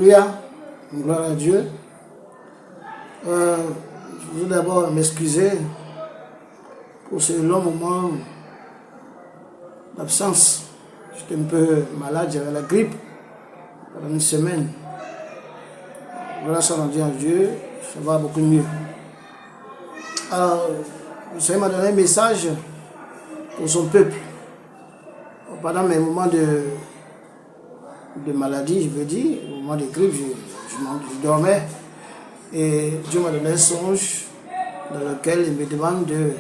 Alléluia, gloire à Dieu. Je veux d'abord m'excuser pour ce long moment d'absence. J'étais un peu malade, j'avais la grippe pendant une semaine. Grâce à Dieu, ça va beaucoup mieux. Alors, le Seigneur m'a donné un message pour son peuple. Pendant mes moments de maladie, je veux dire, au moment de grippe, je dormais. Et Dieu m'a donné un songe dans lequel il me demande de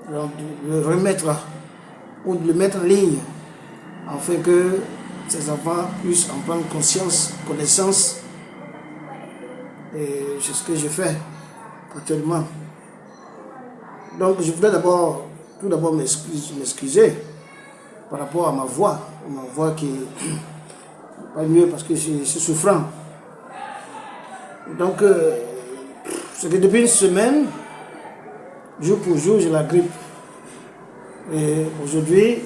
le remettre ou de le mettre en ligne afin que ses enfants puissent en prendre conscience, connaissance. Et c'est ce que je fais actuellement. Donc je voudrais tout d'abord m'excuser par rapport à ma voix qui n'est pas mieux parce que je suis souffrant. Donc, c'est que depuis une semaine, jour pour jour, j'ai la grippe. Et aujourd'hui,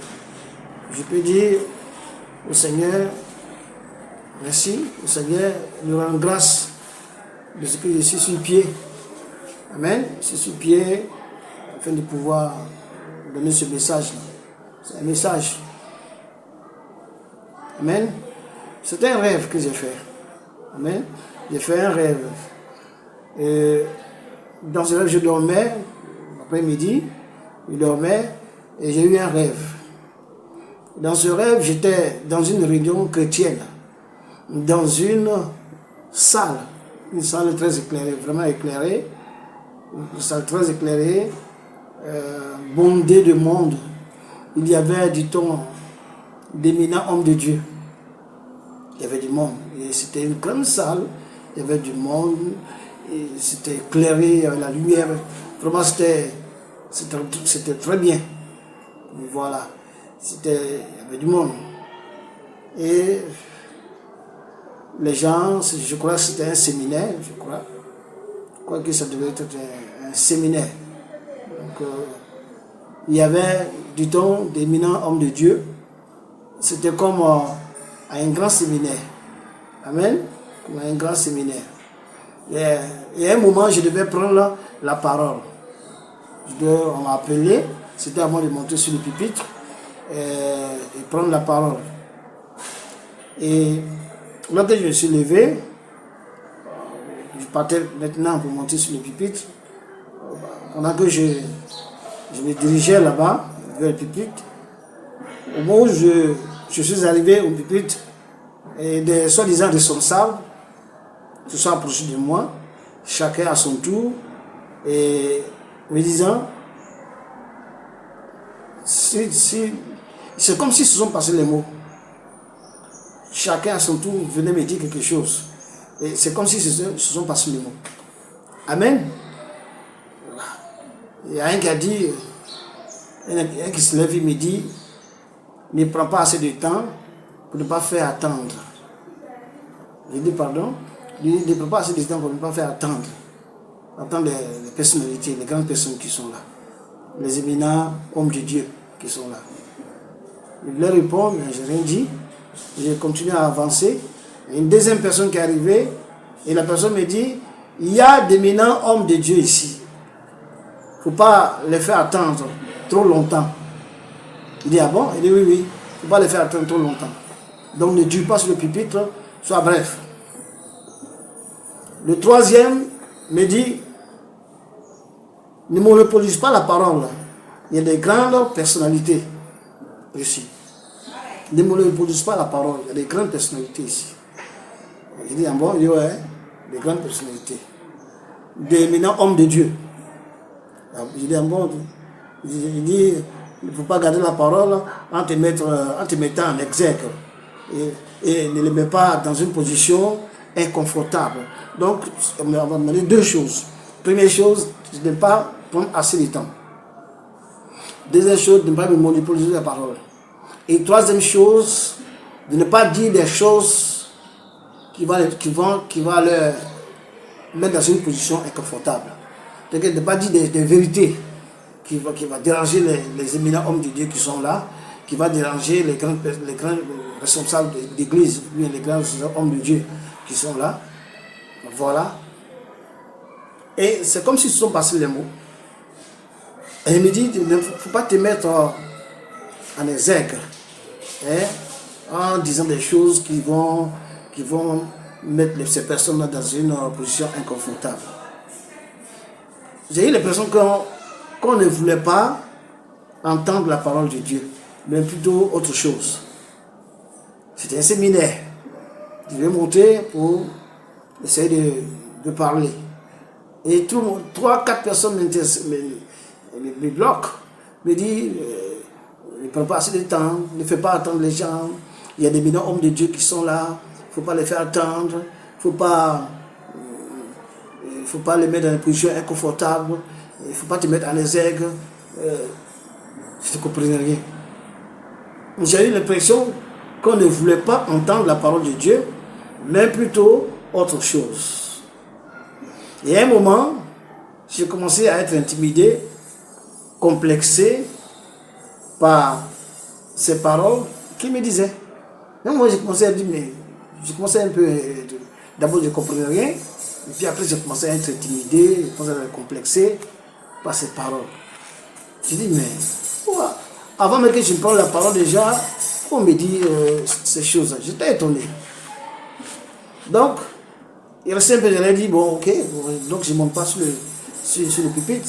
je peux dire au Seigneur, merci, au Seigneur, lui rendre grâce de ce que je suis sur pied. Amen. Je suis sur pied afin de pouvoir donner ce message-là. C'est un message. Amen. C'est un rêve que j'ai fait. Amen. J'ai fait un rêve. Et dans ce rêve, je dormais, l'après-midi, je dormais et j'ai eu un rêve. Dans ce rêve, j'étais dans une réunion chrétienne, dans une salle très éclairée, vraiment éclairée, une salle très éclairée, bondée de monde. Il y avait, dit-on, d'éminents hommes de Dieu. Il y avait du monde. Et c'était une grande salle. Il y avait du monde. C'était éclairé. Il y avait la lumière. Vraiment, c'était très bien. Et voilà. Il y avait du monde. Et les gens, je crois que c'était un séminaire. Je crois que ça devait être un séminaire. Donc, il y avait, dit-on, d'éminents hommes de Dieu. C'était comme à un grand séminaire. Amen. Comme à un grand séminaire. Et à un moment, je devais prendre la parole. On m'a appelé. C'était à moi de monter sur le pupitre et prendre la parole. Et lorsque je me suis levé, je partais maintenant pour monter sur le pupitre. Pendant que je me dirigeais là-bas, vers le pupitre, au moment où je suis arrivé au pupitre, et des soi-disant responsables se sont approchés de moi, chacun à son tour, et me disant, c'est comme s'ils se sont passés les mots. Chacun à son tour venait me dire quelque chose. Et c'est comme s'ils se sont passés les mots. Amen. Il y a un qui a dit, un qui se lève, il me dit, ne prends pas assez de temps pour ne pas faire attendre. J'ai dit pardon. Ne prends pas assez de temps pour ne pas faire attendre. Attendre les personnalités, les grandes personnes qui sont là. Les éminents hommes de Dieu qui sont là. Je leur réponds, mais je n'ai rien dit. J'ai continué à avancer. Il y a une deuxième personne qui est arrivée et la personne me dit, il y a d'éminents hommes de Dieu ici. Il ne faut pas les faire attendre trop longtemps. Il dit, ah bon? Il dit, oui. Il ne faut pas les faire attendre trop longtemps. Donc ne dure pas sur le pupitre, sois bref. Le troisième me dit, ne monopolise pas la parole. Il y a des grandes personnalités ici. Ne monopolise pas la parole. Il y a des grandes personnalités ici. Il dit, ah bon? Il dit, ouais, des grandes personnalités. Des éminents hommes de Dieu. Il dit, ah bon? Il dit, il ne faut pas garder la parole en te mettant en exergue. Et ne les mets pas dans une position inconfortable. Donc, on va demander deux choses. Première chose, de ne pas prendre assez de temps. Deuxième chose, de ne pas me monopoliser la parole. Et troisième chose, de ne pas dire des choses qui vont leur mettre dans une position inconfortable. De ne pas dire des vérités qui va déranger les éminents hommes de Dieu qui sont là, qui va déranger les grands responsables d'église, bien les grands hommes de Dieu qui sont là. Voilà. Et c'est comme s'ils se sont passés les mots. Et il me dit, il ne faut pas te mettre en exergue, hein, en disant des choses qui vont mettre ces personnes-là dans une position inconfortable. J'ai eu l'impression qu'on ne voulait pas entendre la parole de Dieu, mais plutôt autre chose. C'était un séminaire. Je vais monter pour essayer de parler. Et 3-4 personnes me bloquent, me disent, ne prends pas assez de temps, ne fais pas attendre les gens. Il y a des millions d'hommes de Dieu qui sont là, il ne faut pas les faire attendre, il ne faut pas les mettre dans une position inconfortable, il ne faut pas te mettre en exergue. Je ne comprenais rien. J'ai eu l'impression qu'on ne voulait pas entendre la parole de Dieu, mais plutôt autre chose. Et à un moment, j'ai commencé à être intimidé, complexé par ces paroles qu'il me disait. Même moi, j'ai commencé à dire, mais j'ai commencé un peu, d'abord je ne comprenais rien, et puis après j'ai commencé à être intimidé, j'ai commencé à être complexé par ces paroles. J'ai dit, mais pourquoi avant même que je prenne la parole déjà, on me dit ces choses. J'étais étonné. Donc, il restait un peu, j'allais dire, bon, ok, donc je ne monte pas sur le pupitre,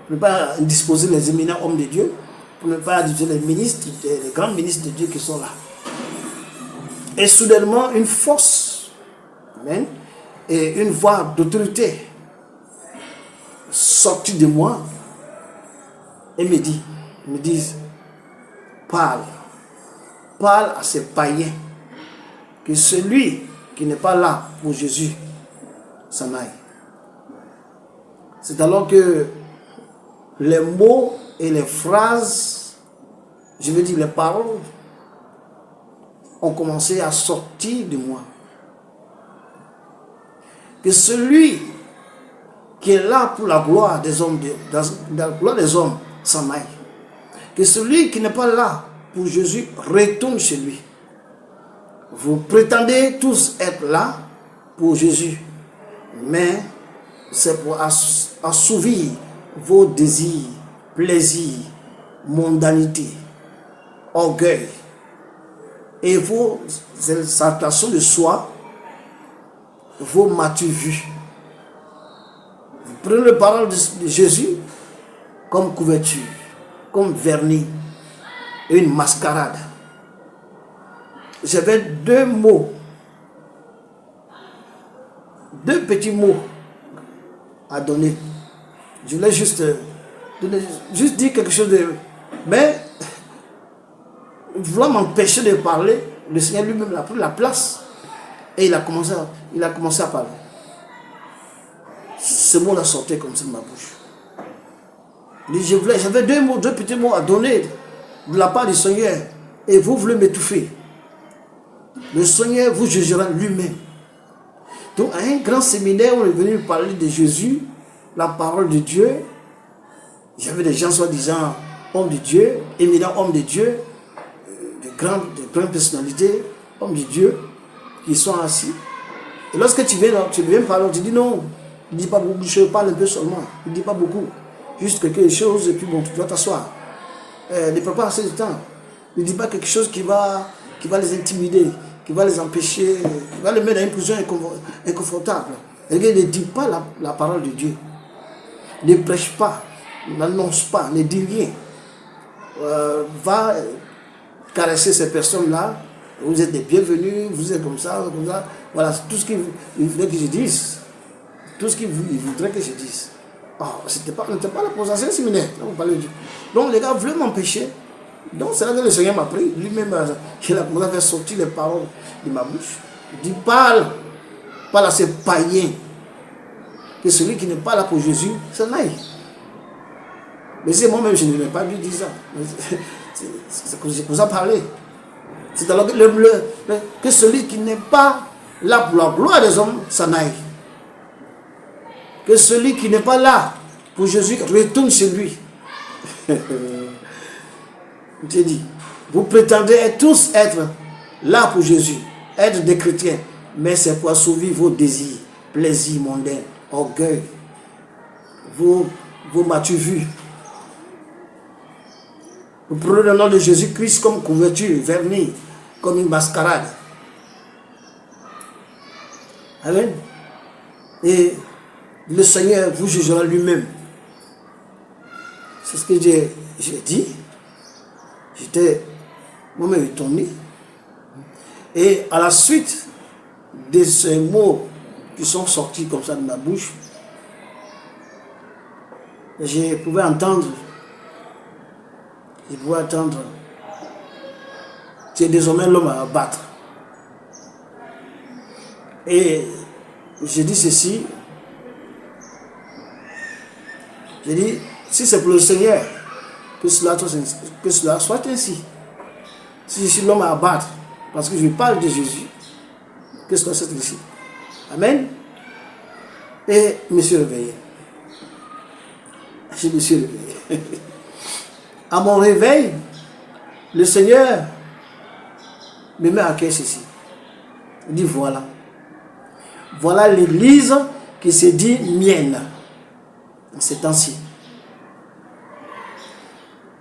pour ne pas disposer les éminents hommes de Dieu, pour ne pas disposer les ministres, les grands ministres de Dieu qui sont là. Et soudainement, une force, amen, et une voix d'autorité sortit de moi et me disent, parle à ces païens, que celui qui n'est pas là pour Jésus s'en aille. C'est alors que les mots et les phrases, je veux dire les paroles, ont commencé à sortir de moi. Que celui qui est là pour la gloire des hommes, la gloire des hommes, s'en aille. Que celui qui n'est pas là pour Jésus retourne chez lui. Vous prétendez tous être là pour Jésus, mais c'est pour assouvir vos désirs, plaisirs, mondanité, orgueil et vos exaltations de soi, vos m'as-tu vues. Vous prenez la parole de Jésus comme couverture, comme vernis, et une mascarade. J'avais deux petits mots à donner. Je voulais juste dire quelque chose de... Mais, vouloir m'empêcher de parler, le Seigneur lui-même a pris la place et il a commencé à parler. Ce mot-là sortait comme ça de ma bouche. J'avais deux petits mots à donner de la part du Seigneur et vous voulez m'étouffer. Le Seigneur vous jugera lui-même. Donc, à un grand séminaire, on est venu parler de Jésus, la parole de Dieu. J'avais des gens soi-disant hommes de Dieu, éminents hommes de Dieu, de grandes personnalités, hommes de Dieu, qui sont assis. Et lorsque tu viens parler, tu dis non, ne dis pas beaucoup, je parle un peu seulement, ne dis pas beaucoup, juste quelque chose, et puis bon, tu dois t'asseoir. Ne prends pas assez de temps. Ne dis pas quelque chose qui va les intimider, qui va les empêcher, qui va les mettre dans une position inconfortable. Et ne dis pas la parole de Dieu. Ne prêche pas, n'annonce pas, ne dis rien. Va caresser ces personnes-là. Vous êtes les bienvenus, vous êtes comme ça. Voilà, tout ce qu'il voudrait que je dise. Tout ce qu'il voudrait que je dise. Oh, c'était pas la position séminaire. Donc les gars voulaient m'empêcher. Donc c'est là que le Seigneur m'a pris. Lui-même, il a commencé à faire sortir les paroles de ma bouche. Il dit, parle à ces païens. Que celui qui n'est pas là pour Jésus s'en aille. Mais c'est moi-même, je ne vais pas lui dire ça. C'est comme ça parler. C'est alors que celui qui n'est pas là pour la gloire des hommes s'en aille. Que celui qui n'est pas là pour Jésus retourne chez lui. J'ai dit, vous prétendez tous être là pour Jésus, être des chrétiens, mais c'est pour assouvir vos désirs, plaisirs mondains, orgueil, vos m'as-tu-vu. Vous prenez le nom de Jésus-Christ comme couverture, vernis, comme une mascarade. Amen. Et le Seigneur vous jugera lui-même. C'est ce que j'ai dit. J'étais moi-même étonné. Et à la suite de ces mots qui sont sortis comme ça de ma bouche, je pouvais entendre, tu es désormais l'homme à abattre. Et j'ai dit ceci, j'ai dit, si c'est pour le Seigneur, que cela soit ainsi. Si je suis l'homme à abattre, parce que je parle de Jésus, que cela soit ainsi. Amen. Et je me suis réveillé. Je me suis réveillé. À mon réveil, le Seigneur me met à cœur ceci. Il dit voilà. Voilà l'église qui se dit mienne en ces temps-ci.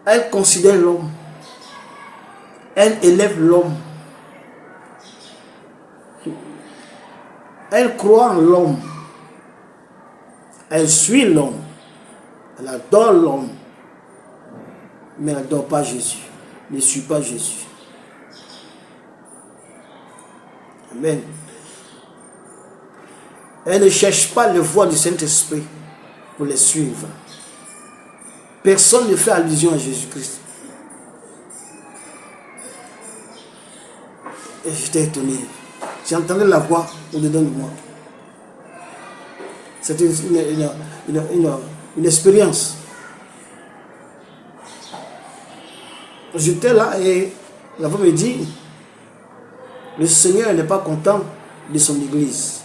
Elle considère l'homme. Elle élève l'homme. Elle croit en l'homme. Elle suit l'homme. Elle adore l'homme. Mais elle n'adore pas Jésus. Ne suit pas Jésus. Amen. Elle ne cherche pas les voies du Saint-Esprit pour les suivre. Personne ne fait allusion à Jésus-Christ. Et j'étais étonné. J'entendais la voix au-dedans de moi. C'était une expérience. J'étais là et la voix me dit, le Seigneur n'est pas content de son église.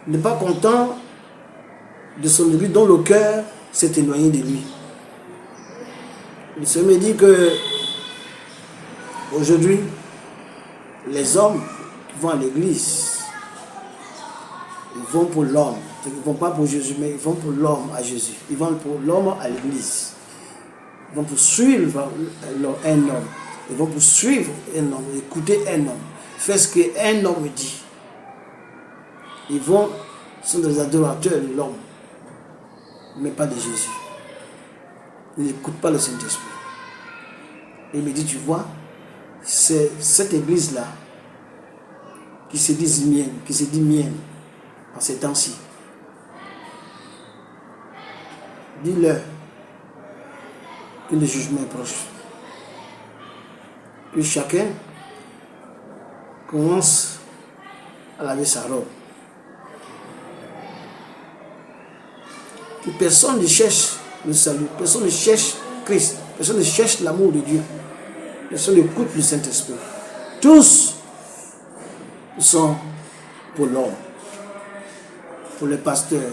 Il n'est pas content de son église dont le cœur s'est éloigné de lui. Le Seigneur me dit que aujourd'hui, les hommes qui vont à l'église, ils vont pour l'homme. Ils ne vont pas pour Jésus, mais ils vont pour l'homme à Jésus. Ils vont pour l'homme à l'église. Ils vont poursuivre un homme. Ils vont poursuivre un homme, écouter un homme, faire ce qu'un homme dit. Ils sont des adorateurs de l'homme, mais pas de Jésus. Ils n'écoutent pas le Saint-Esprit. Et il me dit, tu vois, c'est cette église-là qui se dit mienne en ces temps-ci. Dis-leur que le jugement est proche. Que chacun commence à laver sa robe. Que personne ne cherche le salut, personne ne cherche Christ, personne ne cherche l'amour de Dieu, personne n'écoute le Saint-Esprit. Tous sont pour l'homme, pour le pasteur,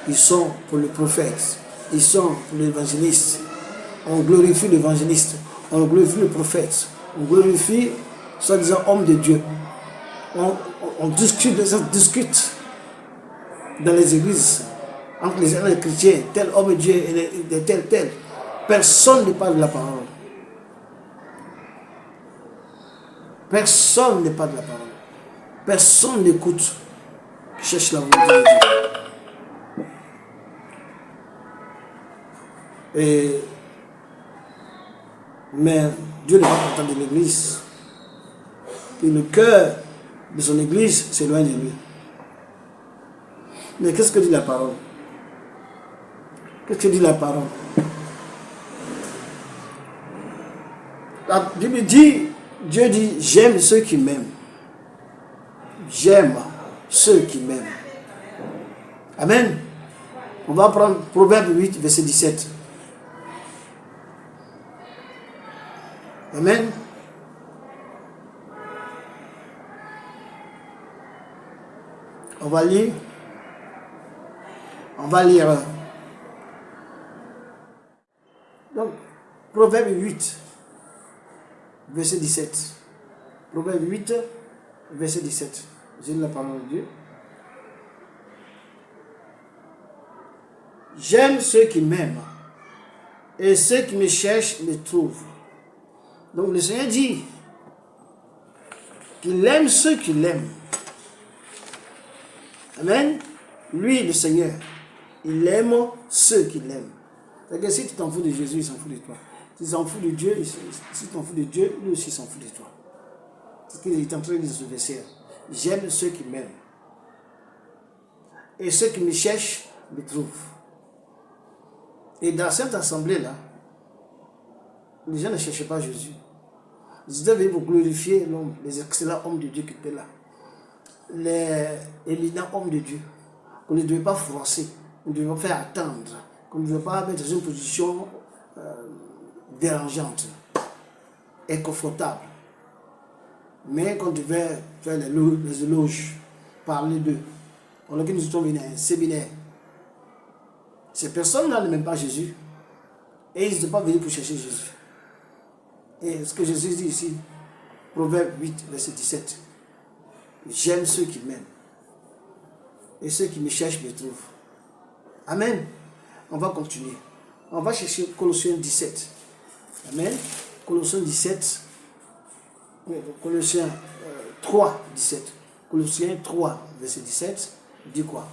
ils sont pour le prophète, ils sont pour l'évangéliste. On glorifie l'évangéliste, on glorifie le prophète, on glorifie soi-disant homme de Dieu. On discute dans les églises entre les chrétiens, tel homme de Dieu et tel. Personne ne parle de la parole. Personne ne parle de la parole. Personne n'écoute. Cherche la volonté de Dieu. Mais Dieu n'est pas content de l'église. Et le cœur de son église s'éloigne de lui. Mais qu'est-ce que dit la parole? Qu'est-ce que dit la parole? La Bible dit, Dieu dit, j'aime ceux qui m'aiment. J'aime ceux qui m'aiment. Amen. On va prendre Proverbe 8, verset 17. Amen. On va lire. Donc, Proverbe 8, verset 17. Proverbe 8, verset 17. J'ai la parole de Dieu. J'aime ceux qui m'aiment, et ceux qui me cherchent me trouvent. Donc le Seigneur dit qu'il aime ceux qui l'aiment. Amen. Lui, le Seigneur, il aime ceux qui l'aiment. C'est-à-dire que si tu t'en fous de Jésus, il s'en fout de toi. Si tu t'en fous de Dieu, si tu t'en fous de Dieu, lui aussi s'en fout de toi. C'est ce qu'il est en train de dire ce verset. J'aime ceux qui m'aiment. Et ceux qui me cherchent me trouvent. Et dans cette assemblée-là, les gens ne cherchaient pas Jésus. Ils étaient venus pour glorifier l'homme, les excellents hommes de Dieu qui étaient là. Les éminents hommes de Dieu. Qu'on ne devait pas froisser, qu'on ne devait pas faire attendre, qu'on ne devait pas mettre dans une position dérangeante, inconfortable. Mais qu'on devait faire les éloges, parler d'eux. Pendant que nous sommes venus à un séminaire. Ces personnes-là n'aiment pas Jésus. Et ils ne sont pas venus pour chercher Jésus. Et ce que Jésus dit ici, Proverbe 8, verset 17. J'aime ceux qui m'aiment. Et ceux qui me cherchent me trouvent. Amen. On va continuer. On va chercher Colossiens 17. Amen. Colossiens 17. Colossiens 3, 17. Colossiens 3, verset 17. Dit quoi?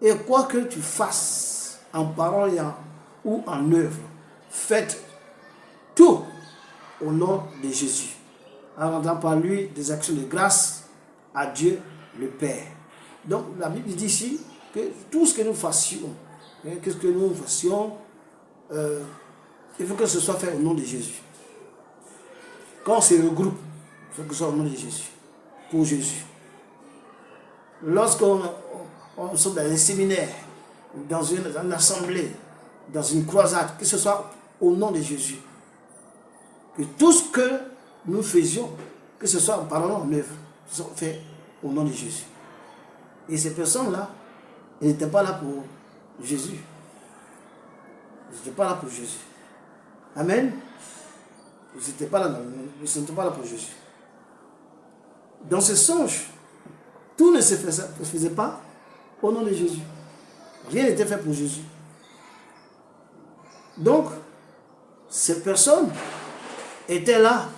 Et quoi que tu fasses, en parole ou en œuvre, faites tout au nom de Jésus, en rendant par lui des actions de grâce à Dieu le Père. Donc la Bible dit ici que tout ce que nous fassions, qu'est-ce que nous fassions, il faut que ce soit fait au nom de Jésus. Quand on se regroupe, il faut que ce soit au nom de Jésus, pour Jésus. Lorsqu'on sommes dans un séminaire, dans une assemblée, dans une croisade, que ce soit au nom de Jésus. Que tout ce que nous faisions, que ce soit en parole ou en œuvre, soit fait au nom de Jésus. Et ces personnes-là, elles n'étaient pas là pour Jésus. Ils n'étaient pas là pour Jésus. Amen. Ils n'étaient pas là pour Jésus. Dans ce songe, tout ne se faisait pas au nom de Jésus. Rien n'était fait pour Jésus. Donc, ces personnes étaient là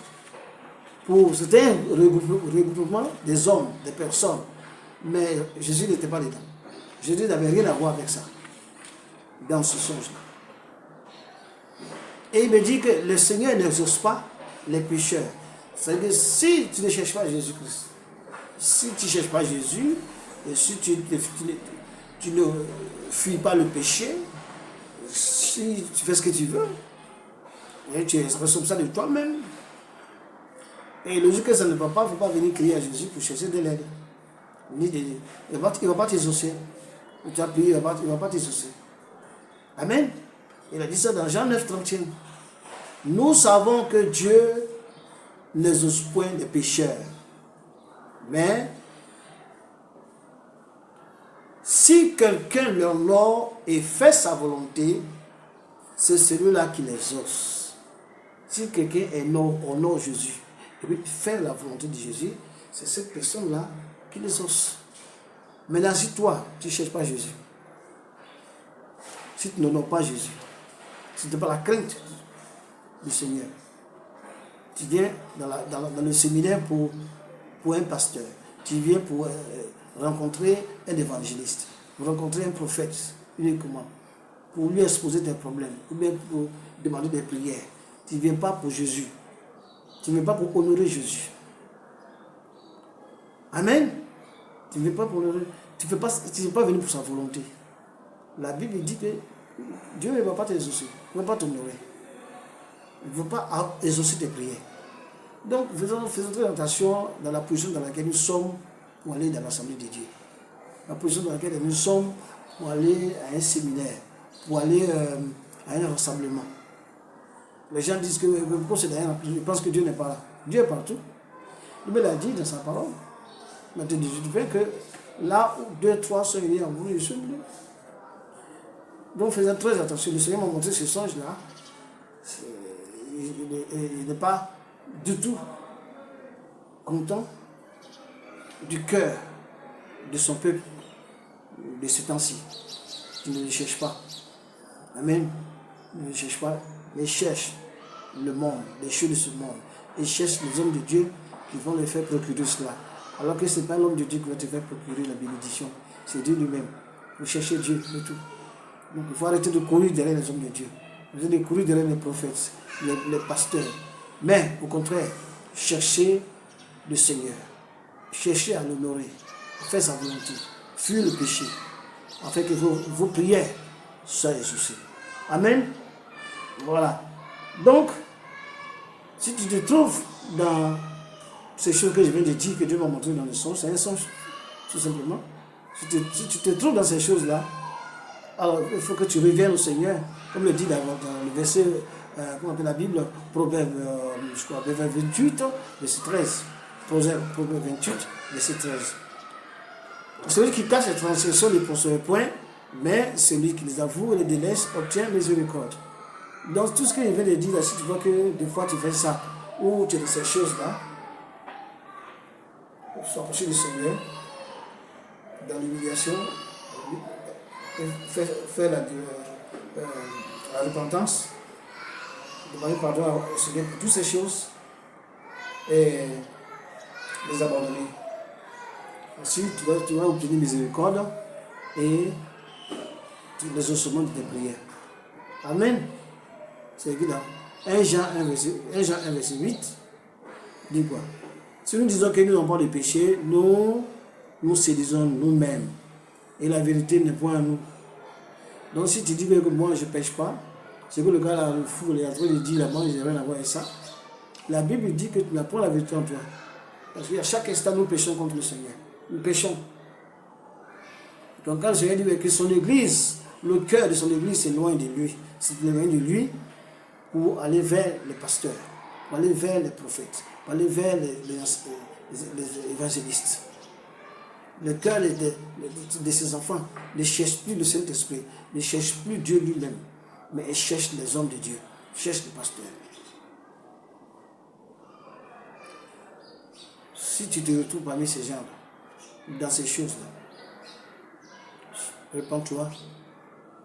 pour... C'était un regroupement des hommes, des personnes. Mais Jésus n'était pas dedans. Jésus n'avait rien à voir avec ça. Dans ce songe-là. Et il me dit que le Seigneur n'exauce pas les pécheurs. C'est-à-dire, si tu ne cherches pas Jésus-Christ, si tu ne cherches pas Jésus, et si tu ne fuis pas le péché, si tu fais ce que tu veux, et tu es responsable de toi-même, et logique que ça ne va pas, il ne faut pas venir crier à Jésus pour chercher de l'aide. Il ne va pas t'exaucer. Tu as prié, il ne va pas t'exaucer. Amen. Il a dit ça dans Jean 9, 31. Nous savons que Dieu n'exauce point les pécheurs. Mais si quelqu'un leur honore et fait sa volonté, c'est celui-là qui les exauce. Si quelqu'un honore Jésus et puis fait la volonté de Jésus, c'est cette personne-là qui les exauce. Maintenant, si toi, tu ne cherches pas Jésus, si tu n'honores pas Jésus, si tu n'as pas la crainte du Seigneur, tu viens dans le séminaire pour un pasteur, tu viens pour rencontrer un évangéliste, pour rencontrer un prophète uniquement, pour lui exposer tes problèmes, ou bien pour demander des prières. Tu ne viens pas pour Jésus. Tu ne viens pas pour honorer Jésus. Amen. Tu ne viens pas pour honorer. Tu n'es pas venu pour sa volonté. La Bible dit que Dieu ne va pas t'exaucer, il ne va pas t'honorer. Il ne veut pas exaucer tes prières. Donc, faisons très attention dans la position dans laquelle nous sommes pour aller dans l'Assemblée de Dieu. La position dans laquelle nous sommes pour aller à un séminaire, pour aller à un rassemblement. Les gens disent que ils pensent que Dieu n'est pas là. Dieu est partout. Il l'a dit dans sa parole. Maintenant, je fais que là où 2, 3 sont unis en vous, je suis venu. Donc, faisons très attention. Le Seigneur m'a montré ce songe-là. il n'est pas du tout content du cœur de son peuple de ce temps-ci. Il ne le cherche pas. Amen. Il ne le cherche pas, mais il cherche le monde, les choses de ce monde. Il cherche les hommes de Dieu qui vont le faire procurer cela. Alors que ce n'est pas l'homme de Dieu qui va te faire procurer la bénédiction. C'est Dieu lui-même. Vous cherchez Dieu, c'est tout. Donc il faut arrêter de courir derrière les hommes de Dieu. Vous allez courir derrière les prophètes, les pasteurs. Mais au contraire, cherchez le Seigneur. Cherchez à l'honorer. Faites sa volonté. Fuyez le péché. Afin que vos prières soient exaucées. Amen. Voilà. Donc, si tu te trouves dans ces choses que je viens de dire, que Dieu m'a montré dans le songe, c'est un songe, tout simplement. Si tu te trouves dans ces choses-là, alors il faut que tu reviennes au Seigneur, comme le dit dans le verset, comment on appelle la Bible, Proverbe 28, verset 13. Proverbe 28, verset 13. Celui qui cache les transgressions ne poursuit point, mais celui qui les avoue et les délaisse obtient miséricorde. Donc tout ce que je viens de dire, là, si tu vois que des fois tu fais ça, ou tu as ces choses-là, s'approcher du Seigneur, dans l'humiliation, faire la repentance, demander pardon au Seigneur pour toutes ces choses et les abandonner. Ensuite, tu vas obtenir miséricorde et les ossements de tes prières. Amen. C'est évident. 1 Jean 1, verset 8 dit quoi? Si nous disons que nous n'avons pas de péché, nous séduisons nous-mêmes. Et la vérité n'est point à nous. Donc si tu dis que moi je ne pêche pas, c'est que le gars là, le fou, il est en train de dire là-bas, j'ai rien à voir avec ça. La Bible dit que tu n'as pas la vérité en toi. Parce qu'à chaque instant, nous péchons contre le Seigneur. Nous péchons. Donc quand le Seigneur dit que son église, le cœur de son église s'éloigne de lui. C'est éloigné de lui pour aller vers les pasteurs, pour aller vers les prophètes, pour aller vers les évangélistes. Le cœur de ses enfants ne cherche plus le Saint-Esprit, ne cherche plus Dieu lui-même, mais il cherche les hommes de Dieu, cherche les pasteurs. Si tu te retrouves parmi ces gens, dans ces choses-là, répands-toi,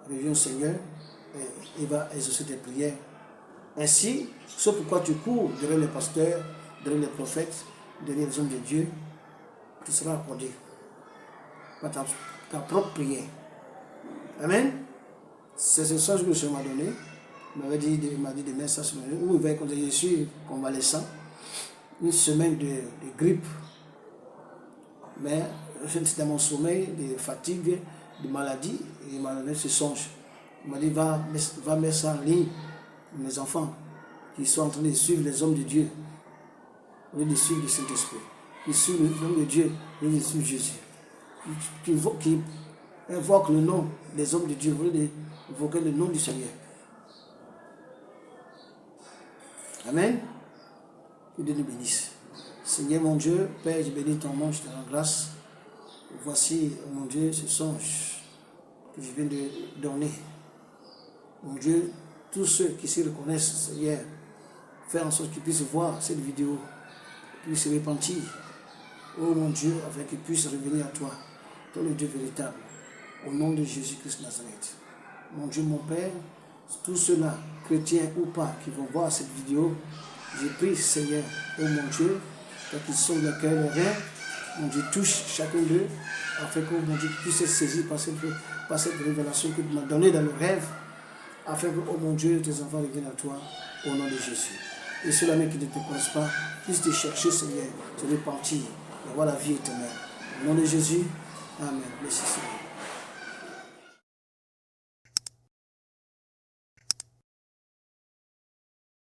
reviens au Seigneur, et il va exaucer tes prières. Ainsi, c'est pourquoi tu cours derrière les pasteurs, derrière les prophètes, derrière les hommes de Dieu, tu seras accordé par ta propre prière. Amen. C'est ce sens que le Seigneur m'a donné. Il m'a dit de mettre ça sur le où quand je suis convalescent, une semaine de grippe, mais j'étais dans mon sommeil, de fatigue, de maladie, et il m'a donné ce songe. Il m'a dit, va mettre ça en ligne, mes enfants, qui sont en train de suivre les hommes de Dieu, au lieu de suivre le Saint-Esprit. Ils suivent les hommes de Dieu, et ils suivent Jésus. Qui invoquent le nom des hommes de Dieu, au lieu d'invoquer le nom du Seigneur. Amen. Que Dieu nous bénisse. Seigneur mon Dieu, Père, je bénis ton nom, je te rends grâce. Voici, mon Dieu, ce songe que je viens de donner. Mon Dieu, tous ceux qui se reconnaissent, Seigneur, fais en sorte qu'ils puissent voir cette vidéo, qu'ils puissent se repentir. Oh mon Dieu, afin qu'ils puissent revenir à toi, toi le Dieu véritable, au nom de Jésus-Christ de Nazareth. Mon Dieu, mon Père, tous ceux-là, chrétiens ou pas, qui vont voir cette vidéo, je prie, Seigneur, oh mon Dieu, qu'ils sont le cœur, le rein, mon Dieu, touche chacun d'eux, afin que mon Dieu puisse être saisi par cette révélation que tu m'as donnée dans le rêve, afin que, oh mon Dieu, tes enfants reviennent à toi, au nom de Jésus. Et ceux-là même qui ne te connaissent pas, puissent te chercher, Seigneur, te repentir, et avoir la vie éternelle. Au nom de Jésus, Amen. Merci, Seigneur.